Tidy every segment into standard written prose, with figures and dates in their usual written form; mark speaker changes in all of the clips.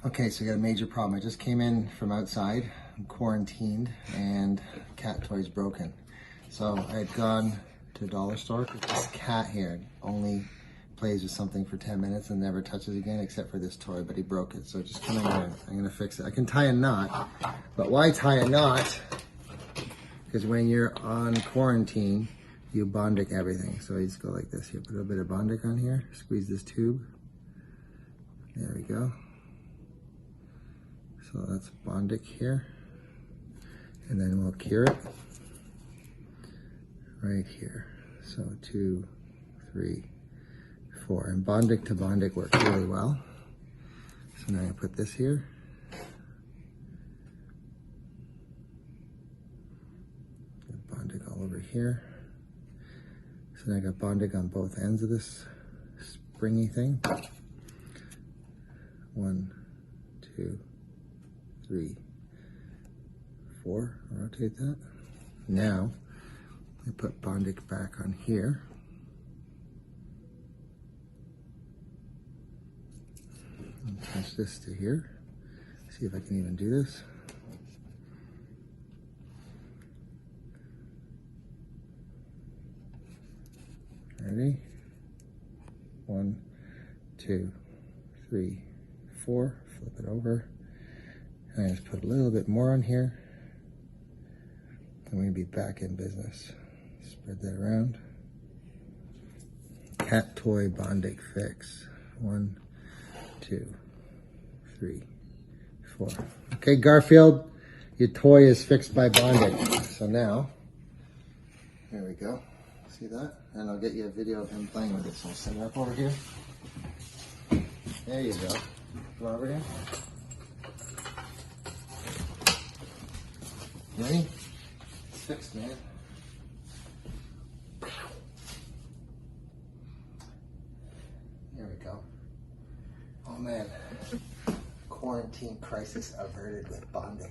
Speaker 1: Okay, so I got a major problem. I just came in from outside, I'm quarantined, and cat toy's broken. So I had gone to a dollar store because this cat here only plays with something for 10 minutes and never touches again except for this toy, but he broke it. So just come in here, I'm gonna fix it. I can tie a knot, but why tie a knot? Because when you're on quarantine, you Bondic everything. So you just go like this here, put a bit of Bondic on here, squeeze this tube. There we go. So that's Bondic here. And then we'll cure it right here. So 2, 3, 4. And Bondic to Bondic works really well. So now I put this here. Got Bondic all over here. So now I got Bondic on both ends of this springy thing. 1, 2, 3, 4. I'll rotate that. Now I put Bondic back on here. And attach this to here. See if I can even do this. Ready? 1, 2, 3, 4. Flip it over. And I just put a little bit more on here. And we'll be back in business. Spread that around. Cat toy Bondic fix. 1, 2, 3, 4. Okay, Garfield, your toy is fixed by Bondic. So now, here we go. See that? And I'll get you a video of him playing with it. So I'll set it up over here. There you go. Come over here. Ready? It's fixed, man. There we go. Oh man. Quarantine crisis averted with Bondic.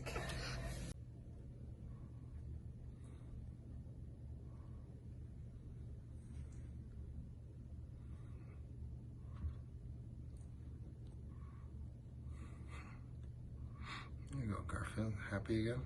Speaker 1: There you go, Garfield. Happy again?